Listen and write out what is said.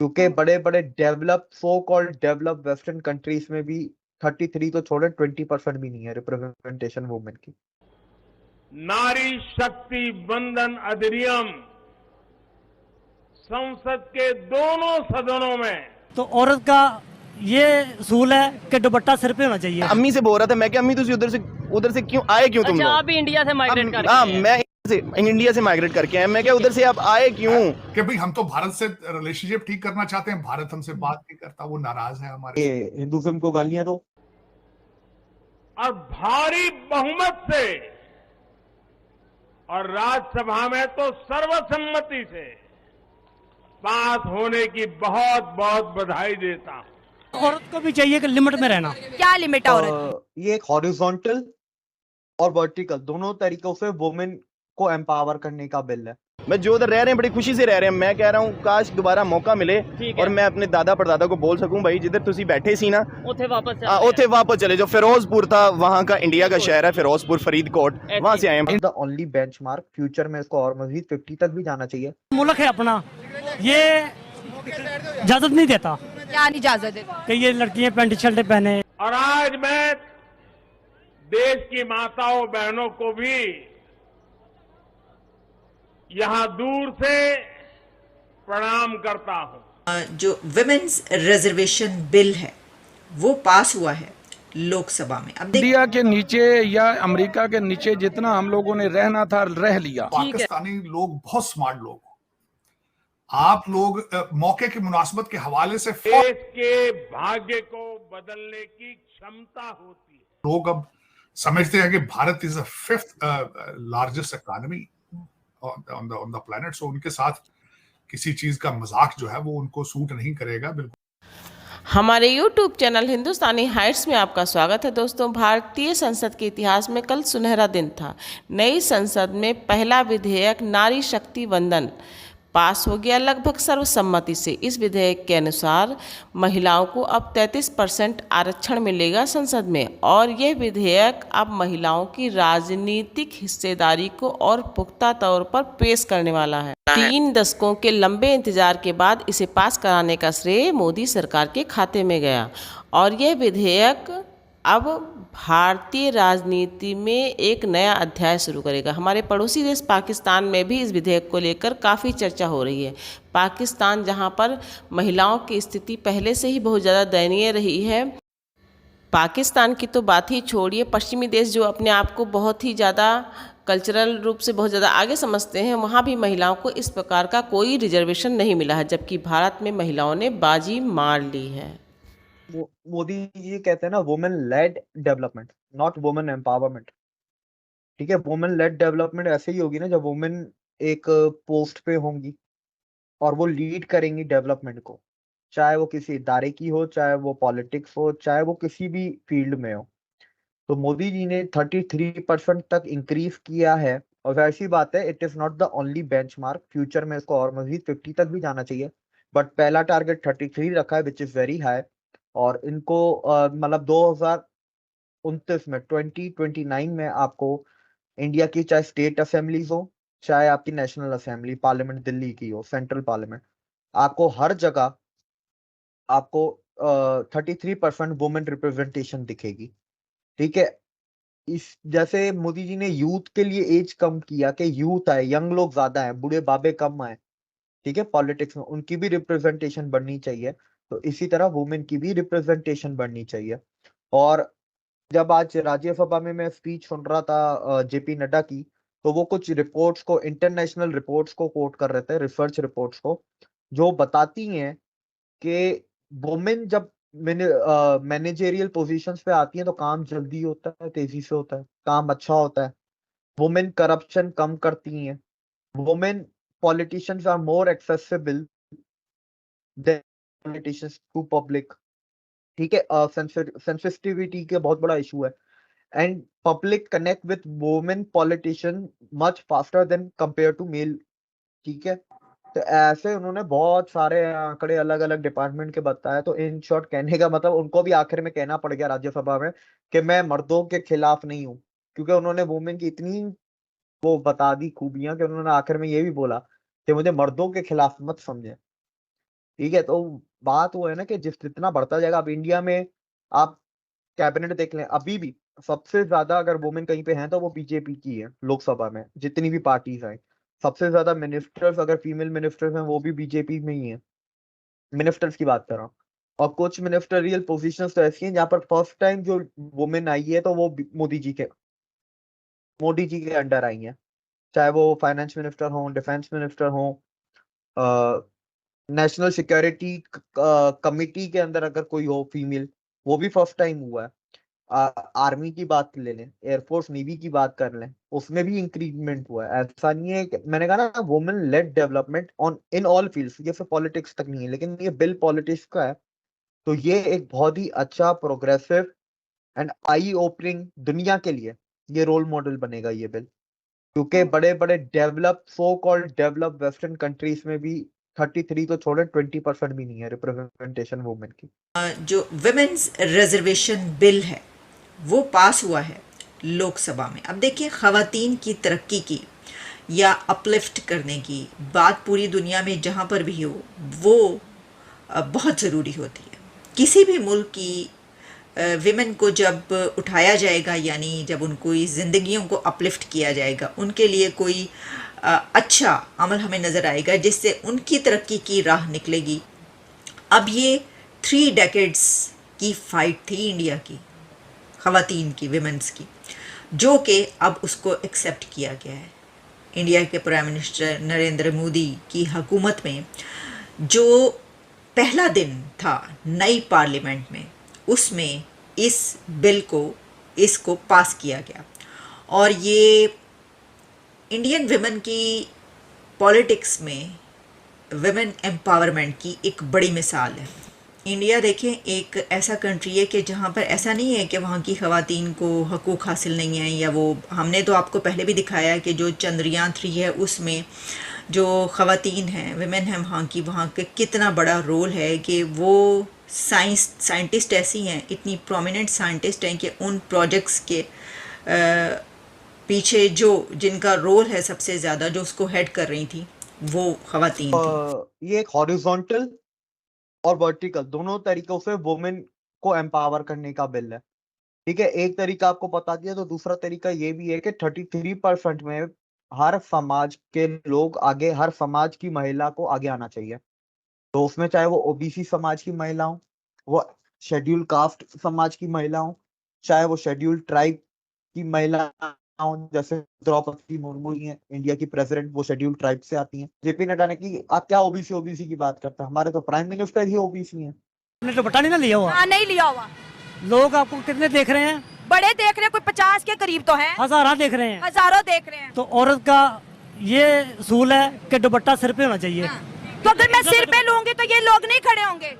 क्योंकि बड़े बड़े develop so called develop western countries में भी 33 तो छोड़े 20% भी नहीं है रिप्रेजेंटेशन वुमेन की। नारी शक्ति वंदन अधिनियम संसद के दोनों सदनों में तो औरत का ये सूल है कि दुपट्टा सिर पे होना चाहिए। अम्मी से बोल रहा था मैं कि अम्मी तुम उधर से क्यों आए, क्यों तुम अच्छा, लोग? आप भी इंडिया से माइग्रेट करके हाँ, आए हैं। मैं इंडिया से माइग्रेट करके आया। मैं क्या उधर से आप आए क्यों? कि भाई हम तो भारत से रिलेशनशिप ठीक करना चाहते हैं, भारत हमसे बात नहीं करता, वो नाराज है हमारे। ये हिंदुज्म को गालियां दो और भारी बहुमत से और राज्यसभा में तो सर्वसम्मति से पास होने की बहुत बहुत बधाई देता हूं। औरत को भी चाहिए कि लिमिट में रहना। क्या लिमिट है औरत? ये एक हॉरिजॉन्टल और वर्टिकल दोनों तरीकों से वुमेन को एम्पावर करने का बिल है। मैं जो उधर रह रहे हैं बड़ी खुशी से रह रहे हैं। मैं कह रहा हूँ काश दोबारा मौका मिले और मैं अपने दादा परदादा को बोल सकूं भाई जिधर तुसी बैठे सी ना उथे वापस चले जाओ। फिरोजपुर था वहाँ का, इंडिया का शहर है फिरोजपुर, फरीदकोट, वहाँ से आए हैं। द ओनली बेंचमार्क, फ्यूचर में इसको और मजीद 50 तक भी जाना चाहिए। मुल्क है अपना, ये इजाजत नहीं देता क्या नहीं इजाजत देता कि ये लड़कियां पैंट शर्ट पहने। और आज मैं देश की माताओं बहनों को भी यहां दूर से प्रणाम करता हूं। जो विमेन्स रिजर्वेशन बिल है वो पास हुआ है लोकसभा में। अब इंडिया के नीचे या अमेरिका के नीचे जितना हम लोगों ने रहना था रह लिया। पाकिस्तानी लोग बहुत स्मार्ट लोग, आप लोग मौके की मुनासबत के हवाले से देश के भाग्य को बदलने की क्षमता होती है। लोग अब समझते हैं कि Bharat is the 5th largest economy on the planet. So उनके साथ किसी चीज का मजाक जो है वो उनको सूट नहीं करेगा। बिल्कुल। हमारे YouTube चैनल हिंदुस्तानी हाइट्स में आपका स्वागत है। दोस्तों, भारतीय संसद के इतिहास में कल सुनहरा दिन था। नई संसद में पहला विधेयक नारी शक्ति वंदन पास हो गया लगभग सर्वसम्मति से। इस विधेयक के अनुसार महिलाओं को अब 33% आरक्षण मिलेगा संसद में, और यह विधेयक अब महिलाओं की राजनीतिक हिस्सेदारी को और पुख्ता तौर पर पेश करने वाला है। 3 दशकों के लंबे इंतजार के बाद इसे पास कराने का श्रेय मोदी सरकार के खाते में गया, और यह विधेयक अब भारतीय राजनीति में एक नया अध्याय शुरू करेगा। हमारे पड़ोसी देश पाकिस्तान में भी इस विधेयक को लेकर काफ़ी चर्चा हो रही है। पाकिस्तान, जहां पर महिलाओं की स्थिति पहले से ही बहुत ज़्यादा दयनीय रही है। पाकिस्तान की तो बात ही छोड़िए, पश्चिमी देश जो अपने आप को बहुत ही ज़्यादा कल्चरल रूप से बहुत ज़्यादा आगे समझते हैं, वहाँ भी महिलाओं को इस प्रकार का कोई रिजर्वेशन नहीं मिला है, जबकि भारत में महिलाओं ने बाजी मार ली है। मोदी जी कहते हैं ना women lead development, not women empowerment. ठीक है, वुमेन लेड डेवलपमेंट ऐसे ही होगी ना जब वुमेन एक पोस्ट पे होंगी और वो लीड करेंगी डेवलपमेंट को, चाहे वो किसी इदारे की हो, चाहे वो पॉलिटिक्स हो, चाहे वो किसी भी फील्ड में हो। तो मोदी जी ने 33% तक इंक्रीज किया है, और वैसी बात है it is not the only benchmark, future में इसको और मजीद 50 तक भी जाना चाहिए, बट पहला टारगेट 33 रखा है विच इज वेरी हाई। और इनको मतलब 2029 में 2029 में आपको इंडिया की चाहे स्टेट असेंबलीज हो, चाहे आपकी नेशनल असेंबली पार्लियामेंट दिल्ली की हो, सेंट्रल पार्लियामेंट, आपको हर जगह आपको 33% वुमेन रिप्रेजेंटेशन दिखेगी। ठीक है, इस जैसे मोदी जी ने यूथ के लिए एज कम किया कि यूथ आए, यंग लोग ज्यादा है, बूढ़े बाबे कम आए, ठीक है, पॉलिटिक्स में उनकी भी रिप्रेजेंटेशन बढ़नी चाहिए। तो इसी तरह वुमेन की भी रिप्रेजेंटेशन बढ़नी चाहिए। और जब आज राज्यसभा में मैं स्पीच सुन रहा था जेपी नड्डा की, तो वो कुछ रिपोर्ट्स को, इंटरनेशनल रिपोर्ट्स को कोट कर रहे थे, रिसर्च रिपोर्ट्स को, जो बताती हैं कि वुमेन जब मैनेजेरियल पोजीशंस पे आती हैं तो काम जल्दी होता है, तेजी से होता है, काम अच्छा होता है, वुमेन करप्शन कम करती हैं, women politicians are more accessible than politicians to public. ठीक है, सेंसिटिविटी के बहुत बड़ा इशू है, and public connect with women politician much faster than compare to male. ठीक है, तो ऐसे उन्होंने बहुत सारे आंकड़े अलग अलग डिपार्टमेंट के बताए। तो इन शॉर्ट कहने का मतलब उनको भी आखिर में कहना पड़ गया राज्यसभा में कि मैं मर्दों के खिलाफ नहीं हूँ, क्योंकि उन्होंने वुमेन की इतनी वो बता दी खूबियां कि उन्होंने आखिर में ये भी बोला कि मुझे मर्दों के खिलाफ मत समझे। ठीक है, तो बात वो है ना कि जितना बढ़ता जाएगा, अब इंडिया में आप कैबिनेट देख लें, अभी भी सबसे ज्यादा अगर वुमेन कहीं पे हैं तो वो बीजेपी की है। लोकसभा में जितनी भी पार्टीज हैं, सबसे ज्यादा मिनिस्टर्स अगर फीमेल मिनिस्टर्स हैं वो भी बीजेपी में ही है। मिनिस्टर्स की बात कर रहा हूँ। और कुछ मिनिस्टरियल पोजीशंस तो ऐसी हैं जहां पर फर्स्ट टाइम जो वुमेन आई है तो वो मोदी जी के अंडर आई है, चाहे वो फाइनेंस मिनिस्टर हो, डिफेंस मिनिस्टर हो, नेशनल सिक्योरिटी कमिटी के अंदर अगर कोई हो फीमेल, वो भी फर्स्ट टाइम हुआ है। आर्मी की बात ले लें, एयरफोर्स नेवी की बात कर लें, उसमें भी इंक्रीजमेंट हुआ है। ऐसा नहीं है मैंने कहा ना women lead development on in all fields, ये सिर्फ पॉलिटिक्स तक नहीं है, लेकिन ये बिल पॉलिटिक्स का है। तो ये एक बहुत ही अच्छा प्रोग्रेसिव एंड आई ओपनिंग दुनिया के लिए ये रोल मॉडल बनेगा ये बिल, क्योंकि बड़े बड़े develop so called develop western countries में भी 33 तो छोड़े 20% भी नहीं है रिप्रेजेंटेशन वुमेन की। जो विमेन्स रिजर्वेशन बिल है वो पास हुआ है लोकसभा में। अब देखिए, खवातीन की तरक्की की या अपलिफ्ट करने की बात पूरी दुनिया में जहाँ पर भी हो वो बहुत ज़रूरी होती है। किसी भी मुल्क की विमेन को जब उठाया जाएगा, यानी जब उनको ज़िंदगियों को अपलिफ्ट किया जाएगा, उनके लिए कोई अच्छा अमल हमें नज़र आएगा जिससे उनकी तरक्की की राह निकलेगी। अब ये 3 डेकेड्स की फाइट थी इंडिया की खवातीन की, विमेंस की, जो कि अब उसको एक्सेप्ट किया गया है। इंडिया के प्राइम मिनिस्टर नरेंद्र मोदी की हुकूमत में जो पहला दिन था नई पार्लियामेंट में, उसमें इस बिल को इसको पास किया गया। और ये इंडियन विमेन की पॉलिटिक्स में विमेन एम्पावरमेंट की एक बड़ी मिसाल है। इंडिया देखें, एक ऐसा कंट्री है कि जहाँ पर ऐसा नहीं है कि वहाँ की ख़वातीन को हकूक़ हासिल नहीं है, या वो हमने तो आपको पहले भी दिखाया है कि जो चंद्रयान 3 है उसमें जो ख़वातीन हैं, विमेन हैं वहाँ की, वहाँ के कितना बड़ा रोल है कि वो साइंटिस्ट ऐसी हैं, इतनी प्रोमिनेंट साइंटिस्ट हैं कि उन प्रोजेक्ट्स के पीछे जिनका रोल है सबसे ज़्यादा, जो उसको हेड कर रही थी, वो ख़वातीन थी। ये एक हॉरिजॉन्टल और वर्टिकल दोनों तरीकों से वुमेन को एम्पावर करने का बिल है। ठीक है, एक तरीका आपको बता दिया, तो दूसरा तरीका ये भी है कि 33% में हर समाज के लोग आगे, हर समाज की महिला को आगे आना चाहिए। तो उसमें चाहे वो ओबीसी समाज की महिला हो, वो शेड्यूल कास्ट समाज की महिला हो, चाहे वो शेड्यूल ट्राइब की महिला हो, जैसे द्रौपदी मुर्मू ही है इंडिया की प्रेसिडेंट, वो शेड्यूल ट्राइब से आती हैं। जेपी नड्डा ने की आप क्या ओबीसी की बात करते हैं, हमारे तो प्राइम मिनिस्टर ही ओबीसी हैं। आपने दुपट्टा नहीं ना लिया हुआ? हाँ, नहीं लिया हुआ। लोग आपको कितने देख रहे हैं? बड़े देख रहे हैं, कोई 50 के करीब तो हैं। हजारों देख रहे हैं। हजारों देख रहे हैं। तो औरत का ये असूल है कि दुपट्टा सिर पे होना चाहिए। तो अगर मैं सिर पे लूंगी तो ये लोग नहीं खड़े होंगे।